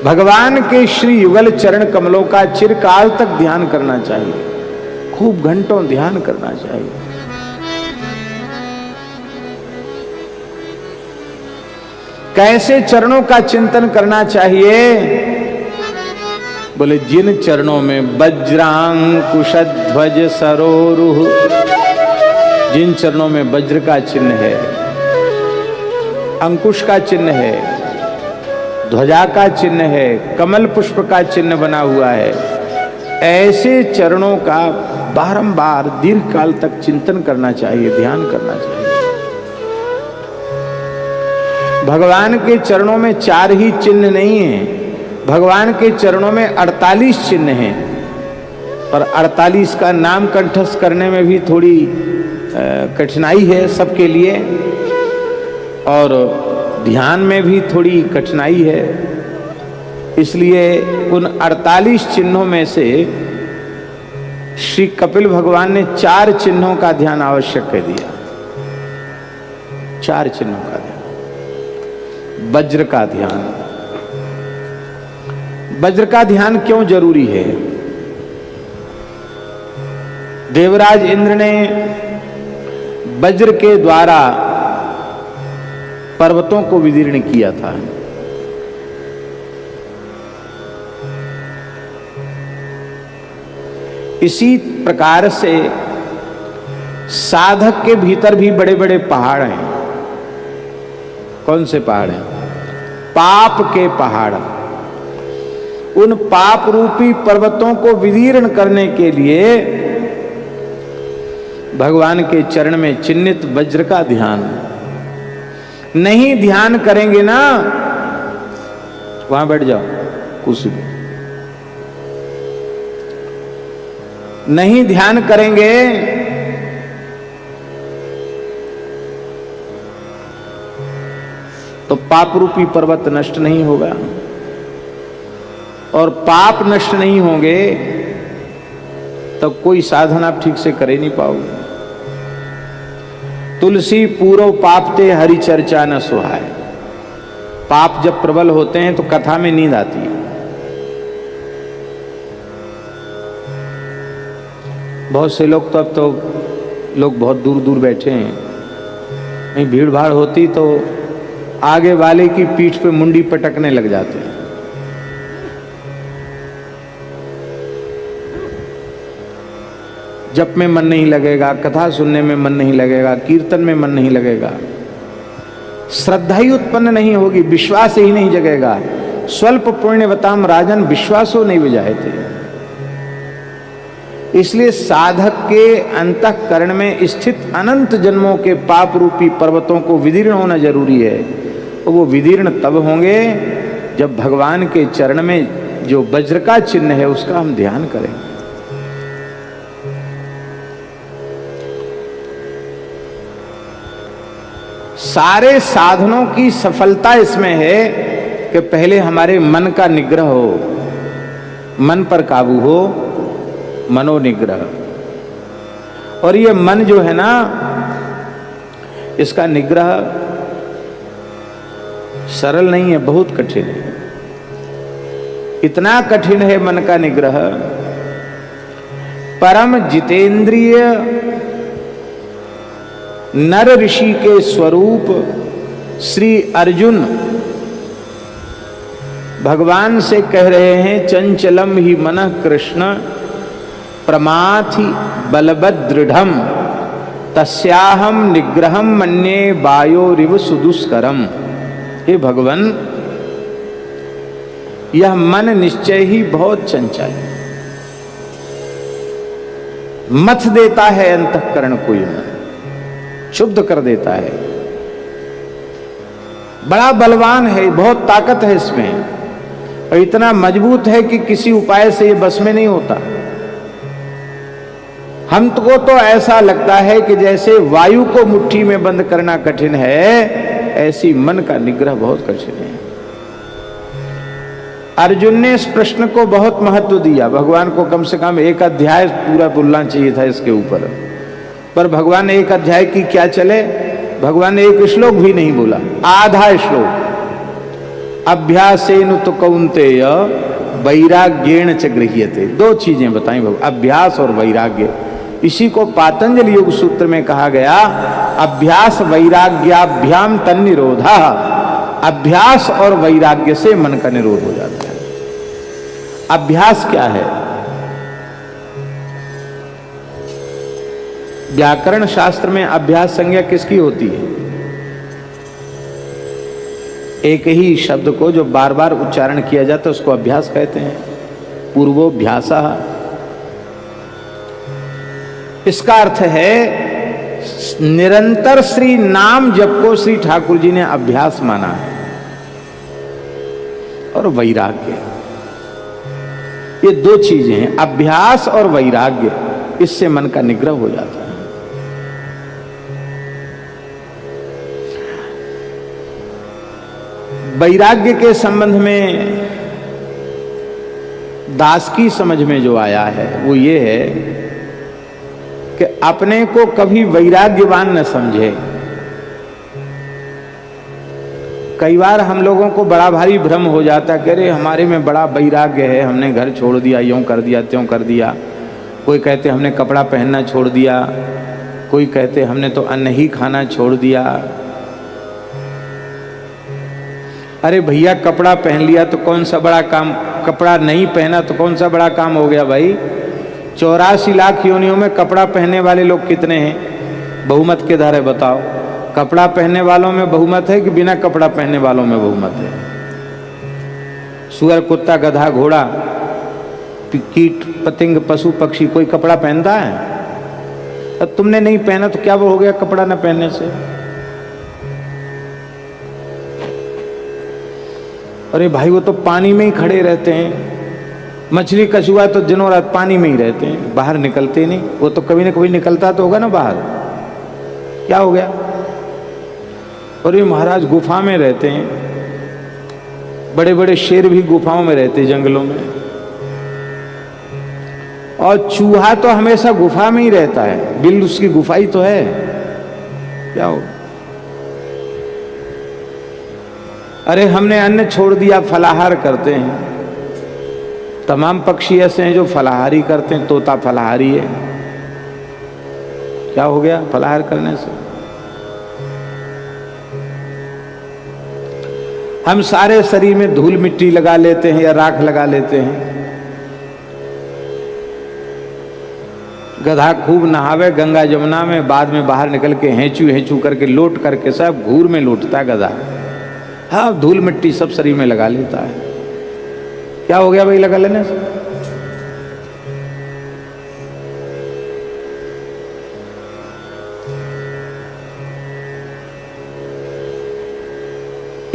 भगवान के श्री युगल चरण कमलों का चिरकाल तक ध्यान करना चाहिए, खूब घंटों ध्यान करना चाहिए। कैसे चरणों का चिंतन करना चाहिए? बोले जिन चरणों में वज्रांकुशध्वज सरोरुह, जिन चरणों में वज्र का चिन्ह है, अंकुश का चिन्ह है, ध्वजा का चिन्ह है, कमल पुष्प का चिन्ह बना हुआ है, ऐसे चरणों का बारंबार दीर्घ काल तक चिंतन करना चाहिए, ध्यान करना चाहिए। भगवान के चरणों में 4 ही चिन्ह नहीं है, भगवान के चरणों में 48 चिन्ह हैं, और 48 का नाम कंठस्थ करने में भी थोड़ी कठिनाई है सबके लिए, और ध्यान में भी थोड़ी कठिनाई है। इसलिए उन 48 चिन्हों में से श्री कपिल भगवान ने 4 चिन्हों का ध्यान आवश्यक कह दिया। 4 चिन्हों का ध्यान। वज्र का ध्यान। वज्र का ध्यान क्यों जरूरी है? देवराज इंद्र ने वज्र के द्वारा पर्वतों को विदीर्ण किया था। इसी प्रकार से साधक के भीतर भी बड़े बड़े पहाड़ हैं। कौन से पहाड़ हैं? पाप के पहाड़। उन पाप रूपी पर्वतों को विदीर्ण करने के लिए भगवान के चरण में चिन्हित वज्र का ध्यान। नहीं ध्यान करेंगे ना, वहां बैठ जाओ कुर्सी पे, नहीं ध्यान करेंगे तो पाप रूपी पर्वत नष्ट नहीं होगा, और पाप नष्ट नहीं होंगे तो कोई साधन आप ठीक से कर ही नहीं पाओगे। तुलसी पूर्व पापते हरि चर्चा न सुहाय। पाप जब प्रबल होते हैं तो कथा में नींद आती है। बहुत से लोग तो अब तो लोग बहुत दूर दूर बैठे हैं, नहीं भीड़ भाड़ होती तो आगे वाले की पीठ पे मुंडी पटकने लग जाते हैं। जप में मन नहीं लगेगा, कथा सुनने में मन नहीं लगेगा, कीर्तन में मन नहीं लगेगा, श्रद्धा ही उत्पन्न नहीं होगी, विश्वास ही नहीं जगेगा। स्वल्प पुण्यवताम राजन विश्वासो नहीं विजायते। इसलिए साधक के अंतःकरण में स्थित अनंत जन्मों के पाप रूपी पर्वतों को विदीर्ण होना जरूरी है। वो विदीर्ण तब होंगे जब भगवान के चरण में जो वज्र का चिन्ह है उसका हम ध्यान करें। सारे साधनों की सफलता इसमें है कि पहले हमारे मन का निग्रह हो, मन पर काबू हो, मनोनिग्रह। और ये मन जो है ना, इसका निग्रह सरल नहीं है, बहुत कठिन है। इतना कठिन है मन का निग्रह। परम जितेंद्रिय नर ऋषि के स्वरूप श्री अर्जुन भगवान से कह रहे हैं, चंचलम ही मनः कृष्ण प्रमाथि बलवदृढ़म तस्याहम निग्रहम मन्ये वायोरिव सुदुष्करम। हे भगवान, यह मन निश्चय ही बहुत चंचल है, मथ देता है अंतःकरण को, मन शुद्ध कर देता है, बड़ा बलवान है, बहुत ताकत है इसमें, और इतना मजबूत है कि किसी उपाय से ये बस में नहीं होता। हमको तो ऐसा लगता है कि जैसे वायु को मुट्ठी में बंद करना कठिन है, ऐसी मन का निग्रह बहुत कठिन है। अर्जुन ने इस प्रश्न को बहुत महत्व दिया। भगवान को कम से कम 1 अध्याय पूरा बोलना चाहिए था इसके ऊपर, पर भगवान ने 1 अध्याय की क्या चले, भगवान ने 1 श्लोक भी नहीं बोला, आधा श्लोक। अभ्यासेन तो कौन्तेय वैराग्येण च गृह्यते। दो चीजें बताई भगवान, अभ्यास और वैराग्य। इसी को पातंजलि योग सूत्र में कहा गया, अभ्यास वैराग्याभ्याम तन्निरोधा। अभ्यास और वैराग्य से मन का निरोध हो जाता है। अभ्यास क्या है? व्याकरण शास्त्र में अभ्यास संज्ञा किसकी होती है? एक ही शब्द को जो बार बार उच्चारण किया जाता है उसको अभ्यास कहते हैं। पूर्वोऽभ्यासः। इसका अर्थ है निरंतर श्री नाम जप को श्री ठाकुर जी ने अभ्यास माना है। और वैराग्य, ये दो चीजें हैं, अभ्यास और वैराग्य। इससे मन का निग्रह हो जाता है। वैराग्य के संबंध में दास की समझ में जो आया है वो ये है कि अपने को कभी वैराग्यवान न समझे। कई बार हम लोगों को बड़ा भारी भ्रम हो जाता कि अरे हमारे में बड़ा वैराग्य है, हमने घर छोड़ दिया, यूं कर दिया, त्यों कर दिया। कोई कहते हमने कपड़ा पहनना छोड़ दिया, कोई कहते हमने तो अन्न ही खाना छोड़ दिया। अरे भैया कपड़ा पहन लिया तो कौन सा बड़ा काम, कपड़ा नहीं पहना तो कौन सा बड़ा काम हो गया भाई? 84 लाख योनियों में कपड़ा पहनने वाले लोग कितने हैं? बहुमत के धारे बताओ। कपड़ा पहनने वालों में बहुमत है कि बिना कपड़ा पहनने वालों में बहुमत है? सुअर, कुत्ता, गधा, घोड़ा, कीट, पतंग, पशु, पक्षी, कोई कपड़ा पहनता है? अब तुमने नहीं पहना तो क्या वो हो गया कपड़ा न पहनने से? अरे भाई वो तो पानी में ही खड़े रहते हैं। मछली, कछुआ तो दिनों रात पानी में ही रहते हैं, बाहर निकलते नहीं। वो तो कभी ना कभी निकलता तो होगा ना बाहर। क्या हो गया? और ये महाराज गुफा में रहते हैं, बड़े बड़े शेर भी गुफाओं में रहते हैं, जंगलों में। और चूहा तो हमेशा गुफा में ही रहता है, बिल उसकी गुफा ही तो है। क्या हो? अरे हमने अन्न छोड़ दिया, फलाहार करते हैं। तमाम पक्षी ऐसे हैं जो फलाहारी करते हैं। तोता फलाहारी है। क्या हो गया फलाहार करने से? हम सारे शरीर में धूल मिट्टी लगा लेते हैं या राख लगा लेते हैं। गधा खूब नहावे गंगा जमुना में, बाद में बाहर निकल के हेंचू हेंचू करके लोट करके सब घूर में लौटता है गधा। हाँ, धूल मिट्टी सब शरीर में लगा लेता है। क्या हो गया भाई लगा लेने से?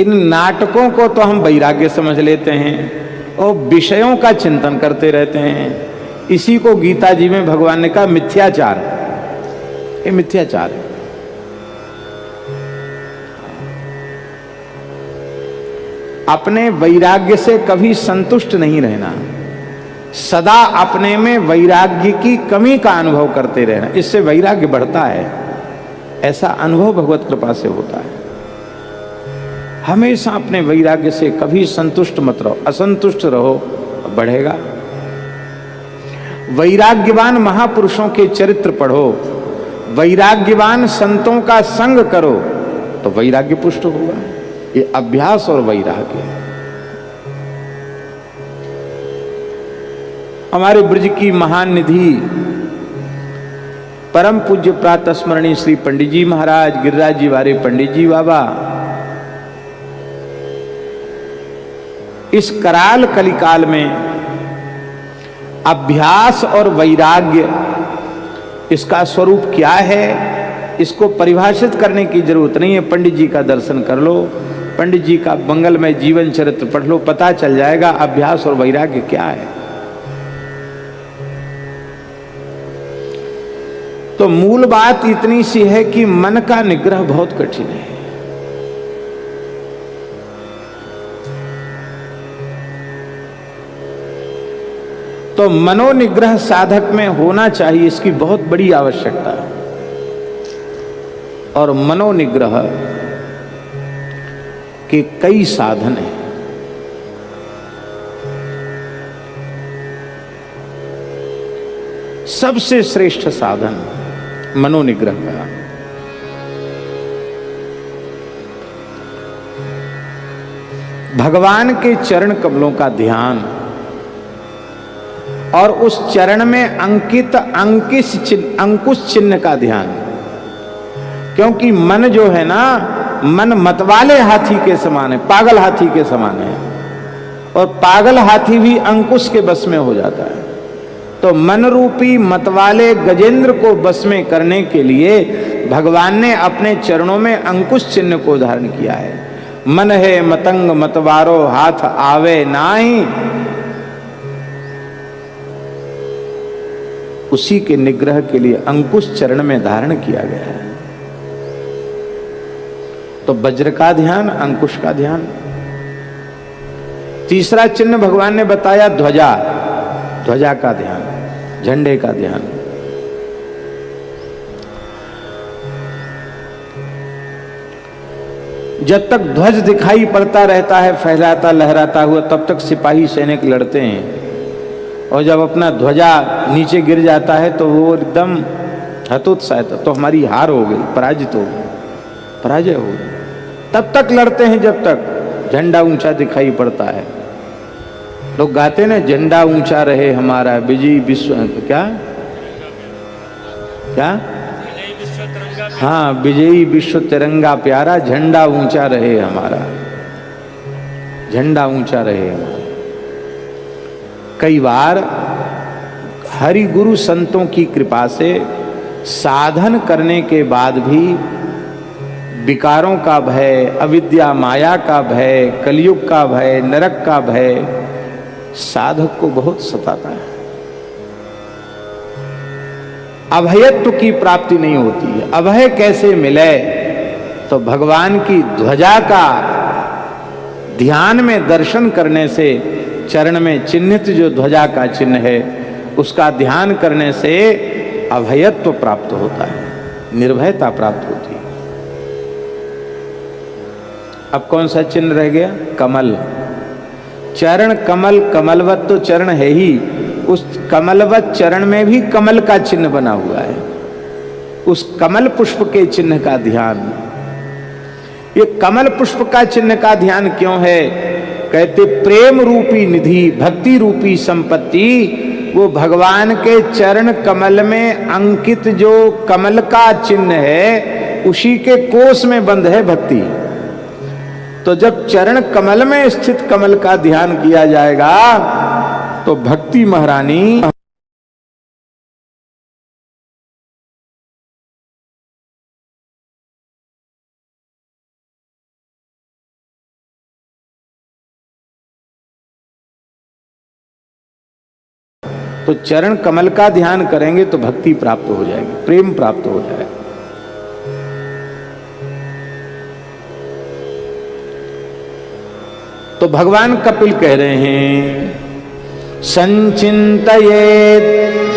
इन नाटकों को तो हम वैराग्य समझ लेते हैं और विषयों का चिंतन करते रहते हैं। इसी को गीता जी में भगवान ने कहा मिथ्याचार। ये मिथ्याचार है। अपने वैराग्य से कभी संतुष्ट नहीं रहना, सदा अपने में वैराग्य की कमी का अनुभव करते रहना। इससे वैराग्य बढ़ता है। ऐसा अनुभव भगवत कृपा से होता है। हमेशा अपने वैराग्य से कभी संतुष्ट मत रहो, असंतुष्ट रहो, बढ़ेगा। वैराग्यवान महापुरुषों के चरित्र पढ़ो, वैराग्यवान संतों का संग करो तो वैराग्य पुष्ट होगा। ये अभ्यास और वैराग्य। हमारे ब्रज की महान निधि परम पूज्य प्रातः स्मरणीय श्री पंडित जी महाराज, गिरिराज जी वारे पंडित जी बाबा, इस कराल कलिकाल में अभ्यास और वैराग्य इसका स्वरूप क्या है, इसको परिभाषित करने की जरूरत नहीं है। पंडित जी का दर्शन कर लो, पंडित जी का मंगलमय जीवन चरित्र पढ़ लो, पता चल जाएगा अभ्यास और वैराग्य क्या है। तो मूल बात इतनी सी है कि मन का निग्रह बहुत कठिन है। तो मनोनिग्रह साधक में होना चाहिए, इसकी बहुत बड़ी आवश्यकता है। और मनोनिग्रह के कई साधन हैं। सबसे श्रेष्ठ साधन मनोनिग्रह का। भगवान के चरण कमलों का ध्यान और उस चरण में अंकित अंकुश चिन्ह का ध्यान। क्योंकि मन जो है ना, मन मतवाले हाथी के समान है, पागल हाथी के समान है, और पागल हाथी भी अंकुश के बस में हो जाता है। तो मन रूपी मतवाले गजेंद्र को बस में करने के लिए भगवान ने अपने चरणों में अंकुश चिन्ह को धारण किया है। मन है मतंग मतवारो हाथ आवे नाहीं, उसी के निग्रह के लिए अंकुश चरण में धारण किया गया है। तो वज्र का ध्यान, अंकुश का ध्यान। तीसरा चिन्ह भगवान ने बताया ध्वजा, ध्वजा का ध्यान, झंडे का ध्यान। जब तक ध्वज दिखाई पड़ता रहता है फहराता लहराता हुआ, तब तक सिपाही सैनिक लड़ते हैं, और जब अपना ध्वजा नीचे गिर जाता है तो वो एकदम हतोत्साहित, तो हमारी हार हो गई, पराजित हो गई, पराजय हो गई। तब तक लड़ते हैं जब तक झंडा ऊंचा दिखाई पड़ता है। लोग गाते ना, झंडा ऊंचा रहे हमारा विजयी विश्व, क्या क्या, हाँ, विजयी विश्व तिरंगा प्यारा, झंडा ऊंचा रहे हमारा, झंडा ऊंचा रहे हमारा। कई बार हरि गुरु संतों की कृपा से साधन करने के बाद भी विकारों का भय, अविद्या माया का भय, कलयुग का भय, नरक का भय साधक को बहुत सताता है। अभयत्व की प्राप्ति नहीं होती है। अभय कैसे मिले? तो भगवान की ध्वजा का ध्यान में दर्शन करने से, चरण में चिन्हित जो ध्वजा का चिन्ह है उसका ध्यान करने से अभयत्व प्राप्त होता है, निर्भयता प्राप्त होती है। अब कौन सा चिन्ह रह गया? कमल। चरण कमल, कमलवत तो चरण है ही, उस कमलवत चरण में भी कमल का चिन्ह बना हुआ है, उस कमल पुष्प के चिन्ह का ध्यान। ये कमल पुष्प का चिन्ह का ध्यान क्यों है? कहते प्रेम रूपी निधि, भक्ति रूपी संपत्ति, वो भगवान के चरण कमल में अंकित जो कमल का चिन्ह है उसी के कोष में बंद है भक्ति। तो जब चरण कमल में स्थित कमल का ध्यान किया जाएगा तो भक्ति महारानी तो चरण कमल का ध्यान करेंगे तो भक्ति प्राप्त हो जाएगी, प्रेम प्राप्त हो जाएगा। तो भगवान कपिल कह रहे हैं, संचिन्तयेत्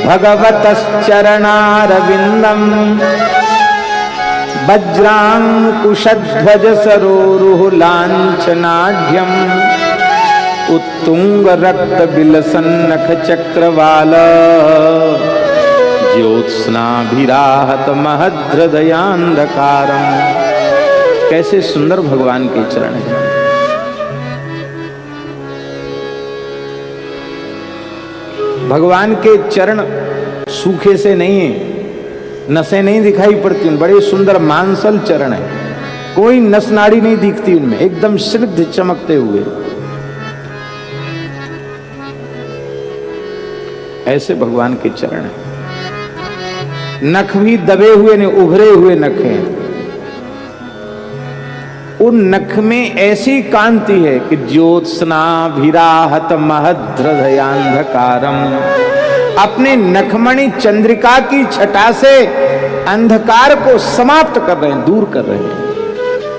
भगवतश्चरणारविन्दम् वज्रांकुशध्वज सरोरुह लांछनाढ्यम् उत्तुंग रक्त बिलसन्नख चक्रवाल ज्योत्स्नाभिराहत महद्हृदयान्धकारम्। कैसे सुंदर भगवान के चरण हैं। भगवान के चरण सूखे से नहीं है, नसें नहीं दिखाई पड़ती, बड़े सुंदर मांसल चरण है, कोई नस नाड़ी नहीं दिखती उनमें, एकदम स्निग्ध चमकते हुए। ऐसे भगवान के चरण हैं। नख भी दबे हुए नहीं, उभरे हुए नख हैं। उन नख में ऐसी कांति है कि ज्योत्स्नाभिराहत महद्हृदयान्धकारम, अपने नखमणि चंद्रिका की छटा से अंधकार को समाप्त कर रहे हैं, दूर कर रहे हैं।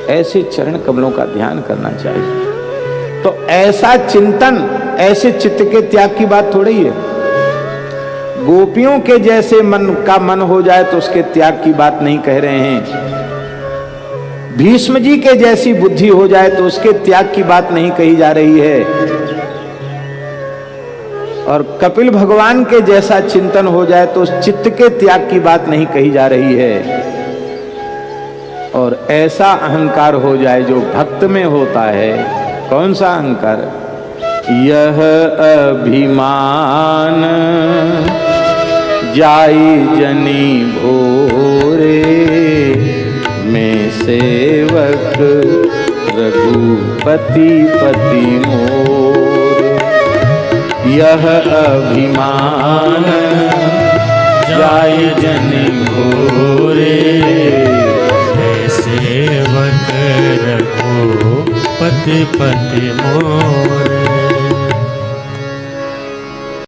ऐसे चरण कमलों का ध्यान करना चाहिए। तो ऐसा चिंतन, ऐसे चित्त के त्याग की बात थोड़ी है। गोपियों के जैसे मन का मन हो जाए तो उसके त्याग की बात नहीं कह रहे हैं। भीष्म जी के जैसी बुद्धि हो जाए तो उसके त्याग की बात नहीं कही जा रही है। और कपिल भगवान के जैसा चिंतन हो जाए तो उस चित्त के त्याग की बात नहीं कही जा रही है। और ऐसा अहंकार हो जाए जो भक्त में होता है। कौन सा अहंकार? यह अभिमान जाई जनी भोरे, मैं सेवक रघुपति पति मोरे। यह अभिमान जाई जनी भोरे, सेवक रघुपति पति मोरे।